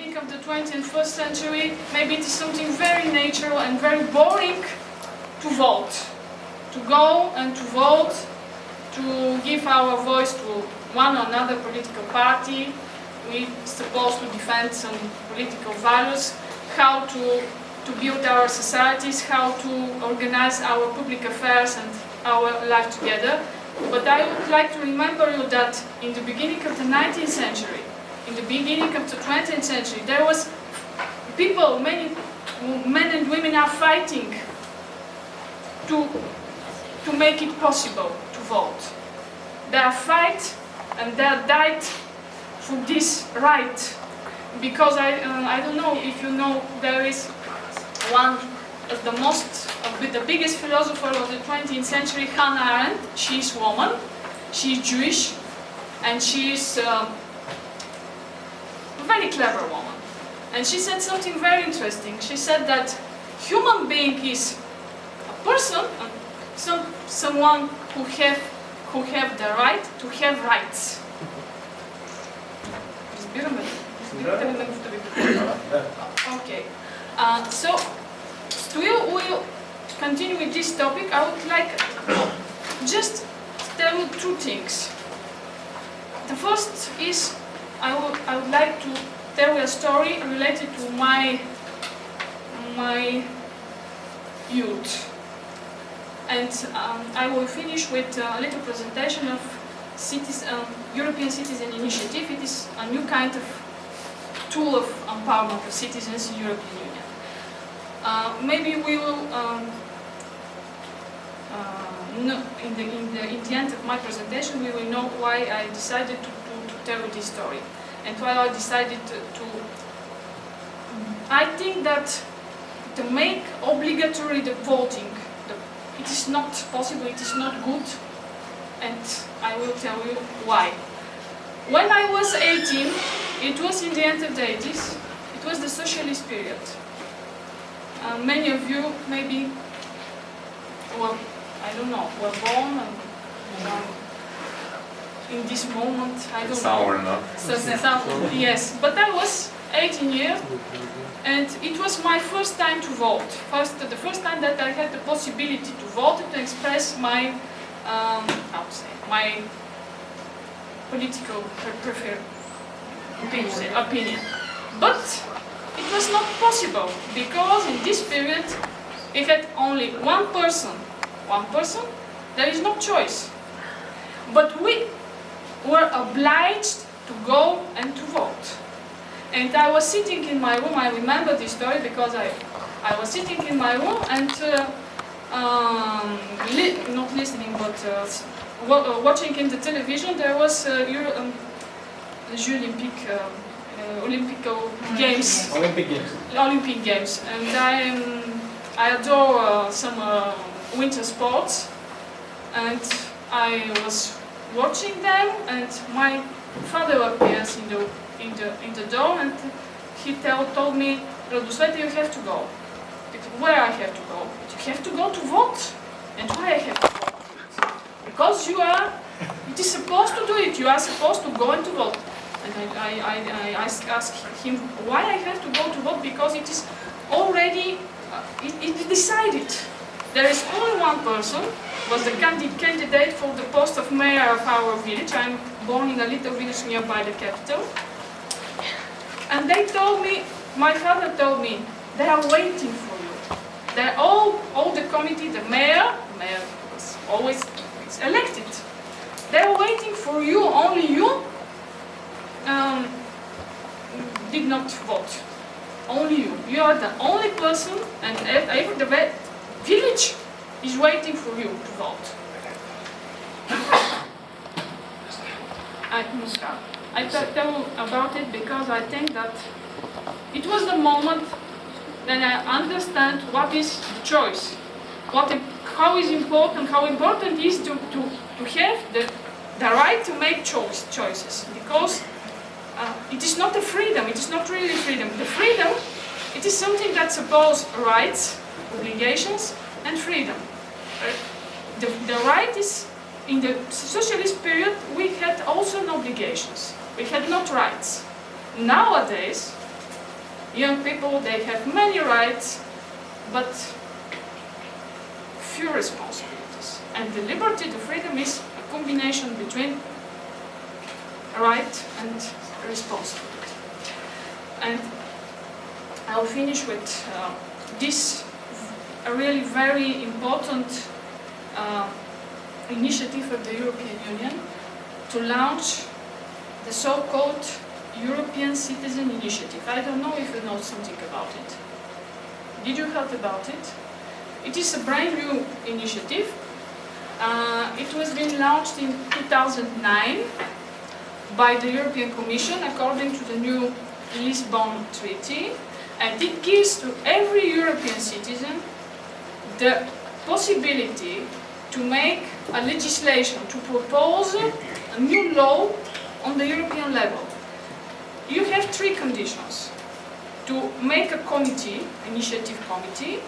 beginning of the 21st century, maybe it is something very natural and very boring to vote. To go and to vote, to give our voice to one or another political party. We're supposed to defend some political values, how to build our societies, how to organize our public affairs and our life together. But I would like to remember you that in the beginning of the 19th century, in the beginning of the 20th century, there was people, many men and women are fighting to make it possible to vote. They are fight and they died for this right. Because I don't know if you know, there is one of the biggest philosopher of the 20th century, Hannah Arendt. She is woman, she is Jewish, and she is a very clever woman. And she said something very interesting. She said that human being is a person, someone who have the right to have rights. Okay. So we'll continue with this topic. I would like just tell you two things. The first is I would like to tell you a story related to my youth. And I will finish with a little presentation of European Citizen Initiative. It is a new kind of tool of empowerment of citizens in the European Union. Maybe we will, in the end of my presentation, we will know why I decided to tell you this story. And why I decided I think that to make obligatory the voting, it is not possible, it is not good, and I will tell you why. When I was 18, it was in the end of the 80s, it was the socialist period. Many of you maybe, well, I don't know, were born in this moment, I don't know. Yes, but I was 18 years, and it was my first time to vote. The first time that I had the possibility to vote, to express my, my political opinion. But it was not possible, because in this period, we had only one person, there is no choice. But we were obliged to go and to vote. And I was sitting in my room, I remember this story because I was sitting in my room and not listening, but watching in the television, there was Olympic Games. And I adore some winter sports, and I was watching them, and my father appears in the door, and he told me, Radosveta, you have to go. Where I have to go? You have to go to vote. And why I have to vote? Because it is supposed to do it. You are supposed to go and to vote. And I asked him why I have to go to vote, because it is already it decided. There is only one person, was the candidate for the post of mayor of our village. I'm born in a little village nearby the capital. And they told me, my father told me, they are waiting for you. They're all the committee, the mayor was always elected. They're waiting for you, only you did not vote. Only you. You are the only person, and the village is waiting for you to vote. I tell you about it because I think that it was the moment that I understand what is the choice, how important it is to have the right to make choices, because it is not a freedom, it is not really freedom. The freedom, it is something that supposes rights, obligations, and freedom. The right is, in the socialist period, we had also no obligations. We had not rights. Nowadays, young people, they have many rights, but few responsibilities. And the liberty, the freedom is a combination between right and responsibility. And I'll finish with this really very important initiative of the European Union to launch the so-called European Citizen Initiative. I don't know if you know something about it. Did you heard about it? It is a brand new initiative. It was been launched in 2009 by the European Commission according to the new Lisbon Treaty, and it gives to every European citizen the possibility to make a legislation, to propose a new law on the European level. You have three conditions: to make a committee, initiative committee,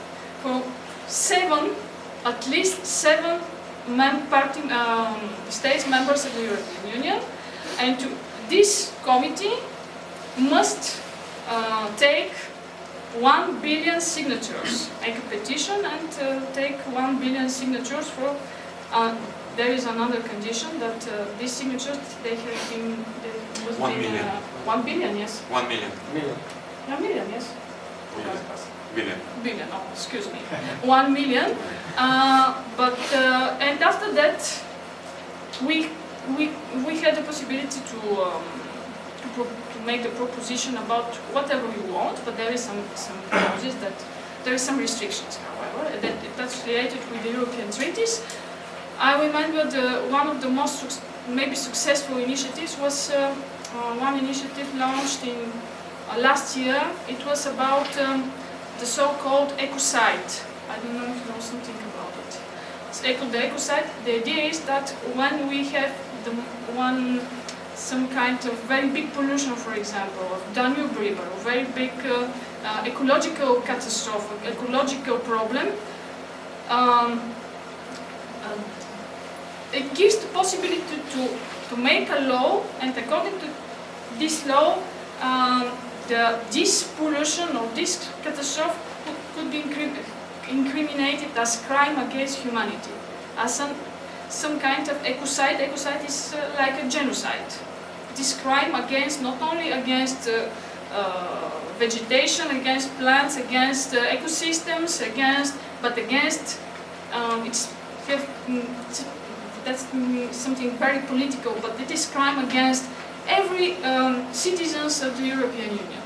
for at least seven states members of the European Union, and this committee must take 1 billion signatures, make a petition and take 1 billion signatures for. There is another condition that these signatures they have been. 1 million. 1 billion, yes. 1 million. 1 million, yes. Billion. Billion. Oh, excuse me. 1 million. And after that, we had the possibility to make the proposition about whatever you want, but there is some clauses that there is some restrictions, however, that's related with the European treaties. I remember one of the most maybe successful initiatives was one initiative launched in last year. It was about the so-called ecocide. I don't know if you know something about it. It's the ecocide. The idea is that when we have some kind of very big pollution, for example, of Danube River, a very big ecological catastrophe, ecological problem, it gives the possibility to make a law, and according to this law, this pollution or this catastrophe could be incriminated as crime against humanity, as some kind of ecocide. Ecocide is like a genocide. This crime against, not only against vegetation, against plants, against ecosystems, but against that's something very political, but it is crime against every citizens of the European Union,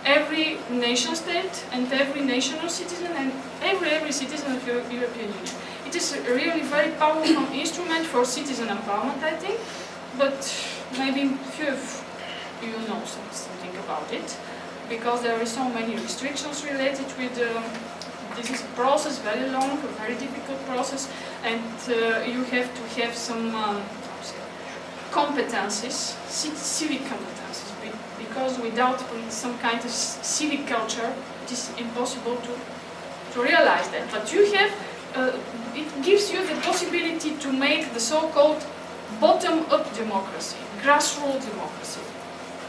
every nation state and every national citizen and every citizen of the European Union. It is a really very powerful instrument for citizen empowerment, I think, but maybe few of you know something about it, because there are so many restrictions related with this is a process, very long, a very difficult process, and you have to have some competencies, civic competencies, because without some kind of civic culture, it is impossible to realize that. But you have, it gives you the possibility to make the so-called bottom-up democracy, grassroots democracy.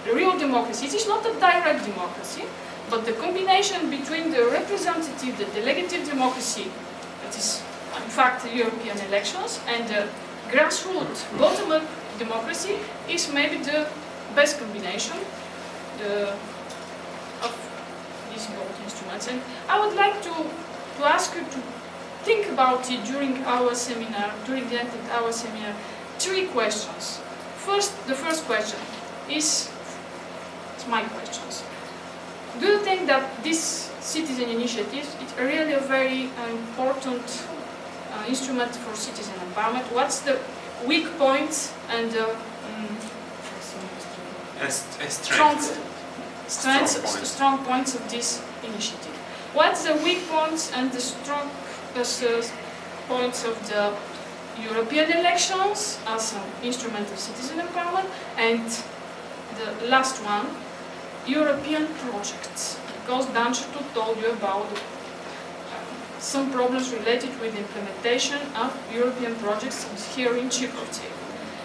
The real democracy, it is not a direct democracy, but the combination between the representative, the delegative democracy, that is in fact the European elections, and the grassroots bottom-up democracy is maybe the best combination of these both instruments. And I would like to ask you to think about it during our seminar, during the end of our seminar. Three questions. The first question is, it's my questions. Do you think that this citizen initiative is really a very important instrument for citizen empowerment? What's the weak points and strong points of this initiative? What's the weak points and the strong points of the European elections as an instrument of citizen empowerment? And the last one, European projects, because Dancetu told you about some problems related with the implementation of European projects here in Chiprovtsi.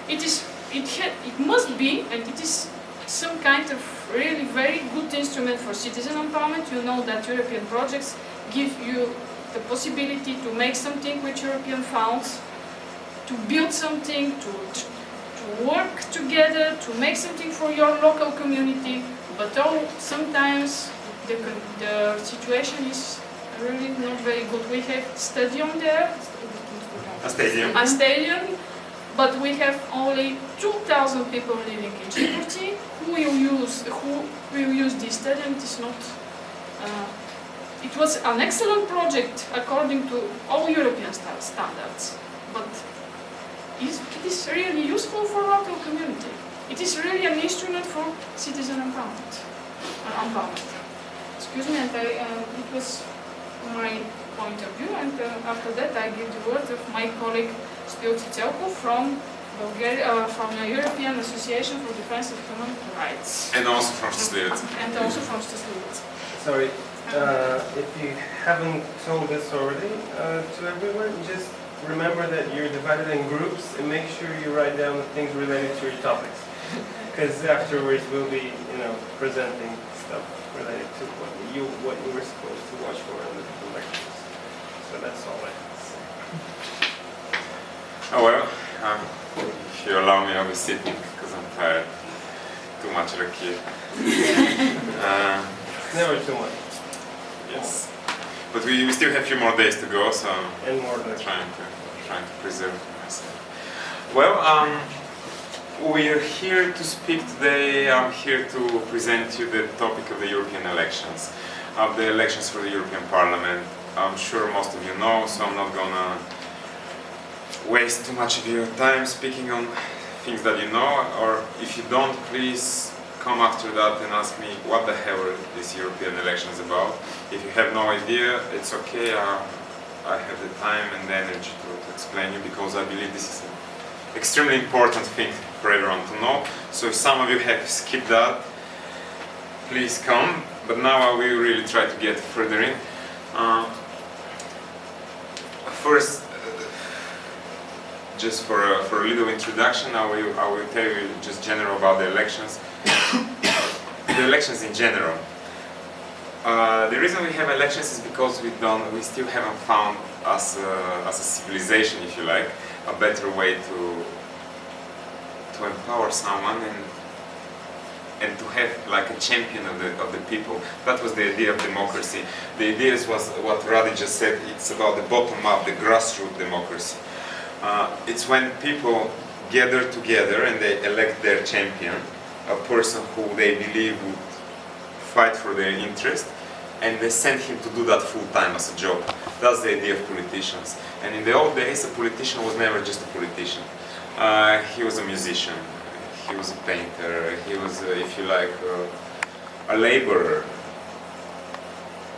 It must be, and it is some kind of really very good instrument for citizen empowerment. You know that European projects give you the possibility to make something with European funds, to build something, to work together, to make something for your local community. But sometimes the situation is really not very good. We have stadium there. A stadium. A stadium, but we have only 2,000 people living in Chiprovtsi who will use this stadium. It is not. It was an excellent project according to all European standards, but it is really useful for local community. It is really an instrument for citizen empowerment. Excuse me, and it was my point of view, and after that I give the word of my colleague Stoil Tsitselkov from Bulgaria, from the European Association for Defense of Human Rights. And also from Shtastlivetsa. And also from Shtastlivetsa. Sorry, if you haven't told this already to everyone, just remember that you're divided in groups and make sure you write down the things related to your topics. Because afterwards we'll be, presenting stuff related to what you were supposed to watch for in the lectures. So that's all I have to say. Oh well, if you allow me, I'll be sitting because I'm tired. Too much rakia. Never too much. Yes. But we still have a few more days to go, so And more than trying to preserve myself. Well, we're here to speak today. I'm here to present you the topic of the European elections, of the elections for the European Parliament. I'm sure most of you know, so I'm not gonna waste too much of your time speaking on things that you know, or if you don't, please come after that and ask me what the hell are these European elections about. If you have no idea, it's okay. I have the time and the energy to explain you, because I believe this is an extremely important thing for everyone to know. So if some of you have skipped that, please come. But now I will really try to get further in. First, just for a little introduction, I will tell you just general about the elections. The elections in general. The reason we have elections is because we still haven't found, as a civilization, if you like, a better way to empower someone and to have like a champion of the people. That was the idea of democracy. The idea was what Radosveta just said. It's about the bottom up, the grassroots democracy. It's when people gather together and they elect their champion, a person who they believe would fight for their interest, and they send him to do that full time as a job. That's the idea of politicians. And in the old days, a politician was never just a politician. He was a musician, he was a painter, he was, if you like, a laborer.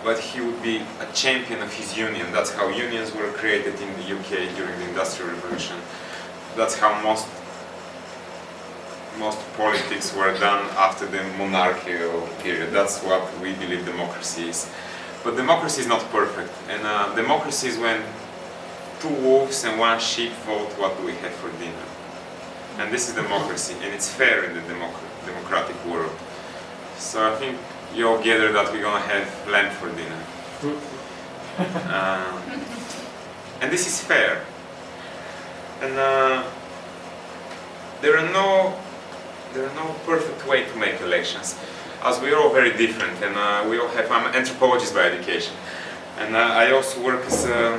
But he would be a champion of his union. That's how unions were created in the UK during the Industrial Revolution. That's how most politics were done after the monarchical period. That's what we believe democracy is. But democracy is not perfect. And democracy is when two wolves and one sheep vote what do we have for dinner. And this is democracy, and it's fair in the democratic world. So I think you all gather that we're gonna have lamb for dinner. And this is fair. And there are no perfect way to make elections, as we are all very different, and we all have. I'm an anthropologist by education, and I also work as a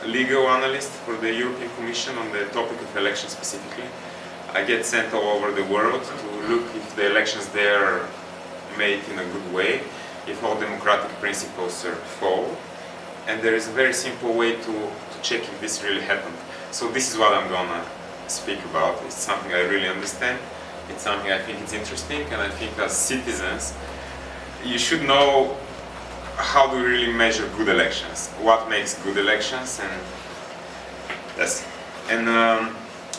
legal analyst for the European Commission on the topic of elections specifically. I get sent all over the world to look if the elections there are made in a good way, if all democratic principles fall, and there is a very simple way to check if this really happened. So this is what I'm gonna speak about. It's something I really understand. It's something I think it's interesting, and I think as citizens you should know how do we really measure good elections, what makes good elections, and yes, and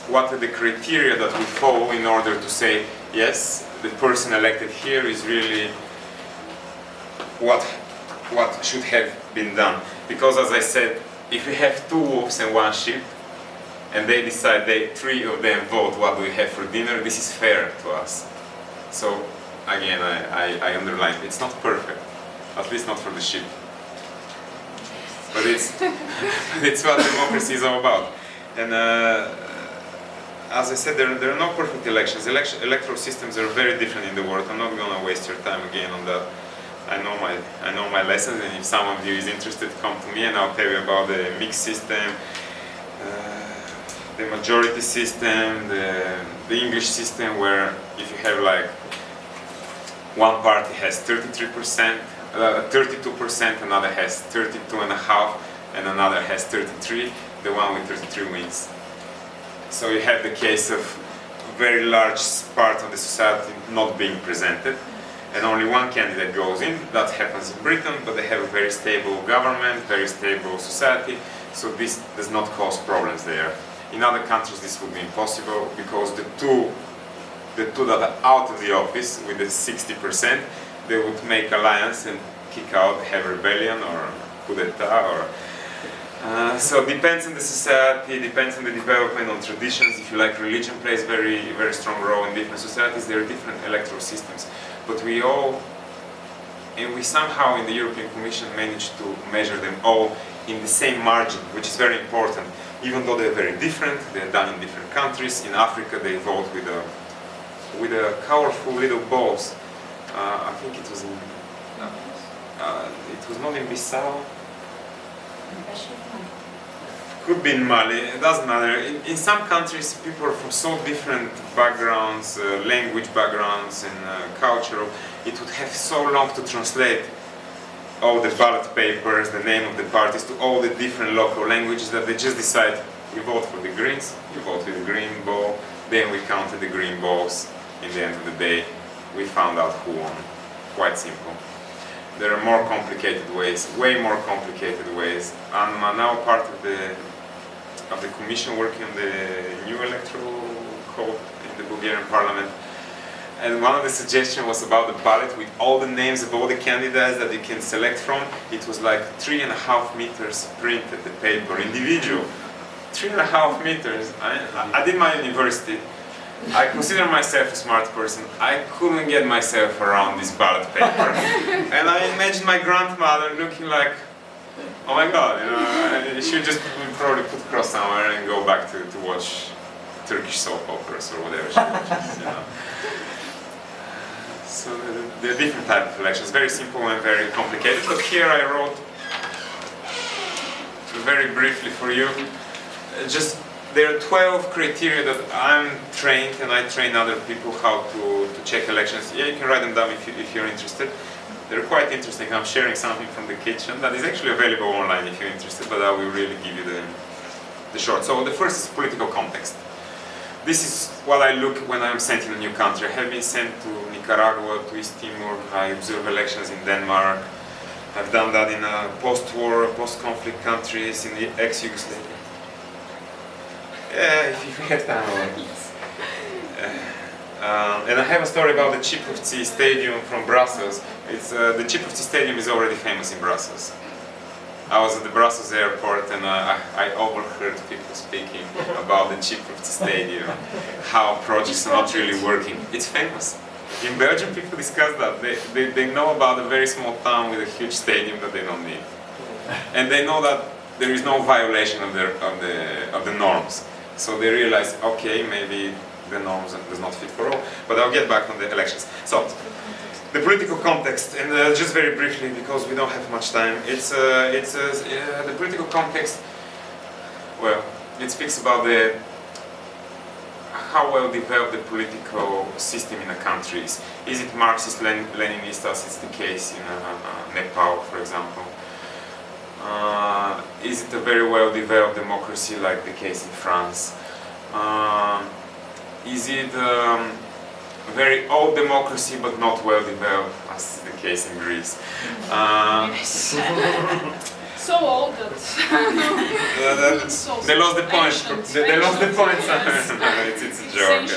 what are the criteria that we follow in order to say yes, the person elected here is really what should have been done. Because as I said, if we have two wolves and one sheep, and they decide, three of them vote what do we have for dinner, this is fair to us. So again, I underline, it's not perfect, at least not for the sheep. But it's, it's what democracy is all about. And as I said, there are no perfect elections. Electoral systems are very different in the world. I'm not going to waste your time again on that. I know my lessons, and if some of you is interested, come to me and I'll tell you about the mixed system, the majority system, the English system, where if you have like one party has 33%, 32%, another has 32.5%, and another has 33%, the one with 33 wins. So you have the case of a very large part of the society not being presented, and only one candidate goes in. That happens in Britain, but they have a very stable government, very stable society, so this does not cause problems there. In other countries this would be impossible, because the two that are out of the office with the 60%, they would make alliance and kick out, have rebellion or coup d'etat, or so it depends on the society, depends on the development, on traditions. If you like, religion plays very strong role in different societies. There are different electoral systems, but we somehow in the European Commission managed to measure them all in the same margin, which is very important. Even though they're very different, they're done in different countries. In Africa, they vote with a colorful little balls. I think it was in it was not in Bissau. Could be in Mali, it doesn't matter. In some countries, people are from so different backgrounds, language backgrounds and culture, it would have so long to translate all the ballot papers, the name of the parties to all the different local languages that they just decide, you vote for the Greens, you vote with the green ball, then we counted the green balls. In the end of the day, we found out who won. Quite simple. There are more complicated ways, way more complicated ways. I'm now part of the commission working on the new electoral code in the Bulgarian parliament. And one of the suggestions was about the ballot with all the names of all the candidates that you can select from. It was like 3.5 meters printed, the paper, individual. 3.5 meters. I did my university. I consider myself a smart person. I couldn't get myself around this ballot paper. And I imagine my grandmother looking like, oh my god, you know, she would just probably put cross somewhere and go back to watch Turkish soap operas or whatever she watches, you know. So there are different types of elections, very simple and very complicated. But here I wrote very briefly for you, there are 12 criteria that I'm trained, and I train other people how to check elections. Yeah, you can write them down if you're interested. They're quite interesting. I'm sharing something from the kitchen that is actually available online if you're interested, but I will really give you the short. So the first is political context. This is what I look when I'm sent in a new country. I have been sent to Nicaragua, to East Timor. I observe elections in Denmark. I've done that in post-war, post-conflict countries, in the ex-Yugoslavia. Yeah, if you have time. And I have a story about the Chiprovtsi stadium from Brussels. The Chiprovtsi stadium is already famous in Brussels. I was at the Brussels airport and I overheard people speaking about the Chiprovtsi stadium, how projects are not really working. It's famous. In Belgium, people discuss that. They know about a very small town with a huge stadium that they don't need. And they know that there is no violation of the norms. So they realize, okay, maybe the norms does not fit for all. But I'll get back on the elections. So, the political context, and just very briefly, because we don't have much time, the political context, well, it speaks about how well developed the political system in a country is. Is it Marxist-Leninist, as is the case in Nepal, for example? Is it a very well developed democracy like the case in France? Is it a very old democracy but not well developed, as is the case in Greece? Yes. So old that they lost the point. They lost the point. It's a joke.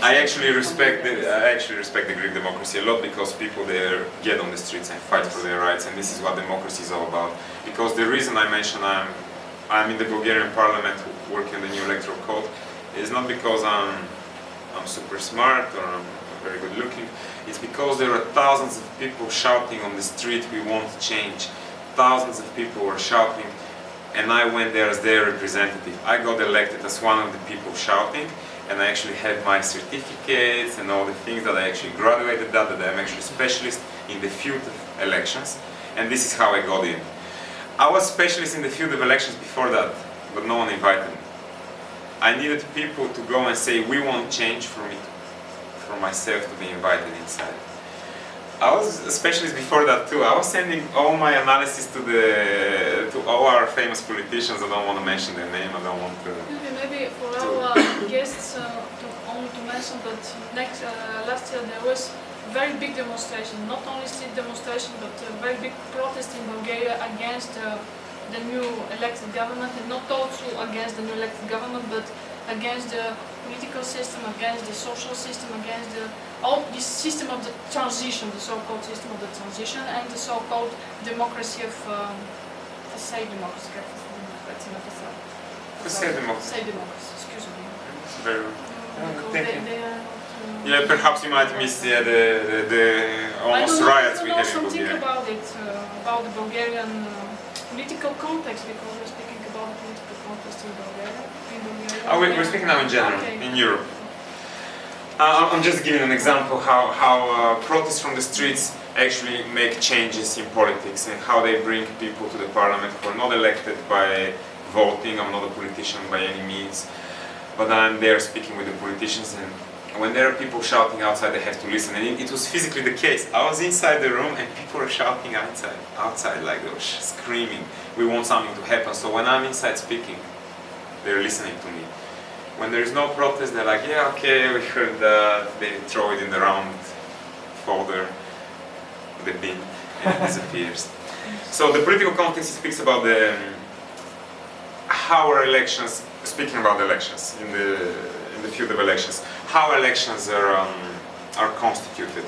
I actually respect the Greek democracy a lot, because people there get on the streets and fight for their rights, and this is what democracy is all about. Because the reason I mentioned I'm in the Bulgarian parliament working on the new electoral code is not because I'm super smart or I'm very good looking. It's because there are thousands of people shouting on the street, we want change. Thousands of people were shouting, and I went there as their representative. I got elected as one of the people shouting, and I actually have my certificates and all the things that I actually graduated that I'm actually specialist in the field of elections, and this is how I got in. I was specialist in the field of elections before that, but no one invited me. I needed people to go and say, we want change for me, for myself to be invited inside. I was a specialist before that too. I was sending all my analysis to all our famous politicians. I don't want to mention their name, I don't want to... Maybe for our guests, only to mention that last year there was a very big demonstration, not only street demonstration, but a very big protest in Bulgaria against the new elected government, and not also against the new elected government, but against the political system, against the social system, against all this system of the transition, the so-called system of the transition, and the so-called democracy of say democracy. Excuse me. Very Because they are not, yeah, perhaps you might miss the almost riots we had in something Bulgaria. about it, about the Bulgarian political context, because we're speaking about the political context in Bulgaria. Oh, we're speaking now in general, Okay. in Europe. I'm just giving an example how protests from the streets actually make changes in politics and how they bring people to the parliament who are not elected by voting. I'm not a politician by any means, but I'm there speaking with the politicians, and when there are people shouting outside, they have to listen. And it was physically the case. I was inside the room and people were shouting outside like they were screaming, we want something to happen. So when I'm inside speaking, they're listening to me. When there is no protest, they're like, yeah, okay, we heard that. They throw it in the round folder, the bin, and it disappears. So the political context speaks about how our elections, speaking about elections in the field of elections, how elections are constituted.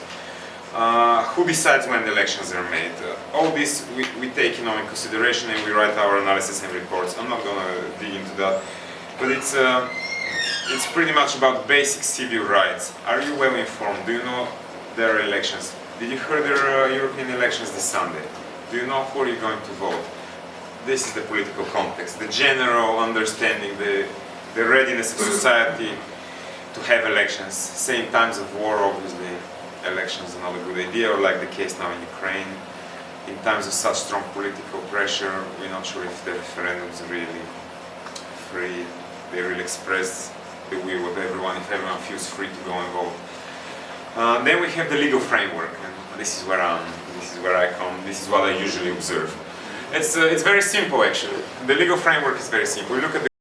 Who decides when the elections are made? All this we take in consideration, and we write our analysis and reports. I'm not going to dig into that, but it's pretty much about basic civil rights. Are you well informed? Do you know there are elections? Did you hear there are European elections this Sunday? Do you know who are you going to vote? This is the political context, the general understanding, the readiness of society to have elections. Say in times of war, obviously, elections are not a good idea, or like the case now in Ukraine. In times of such strong political pressure, we're not sure if the referendums are really free, they really express the will of everyone, if everyone feels free to go and vote. Then we have the legal framework, and this is where I come, this is what I usually observe. It's very simple actually. The legal framework is very simple. We look at the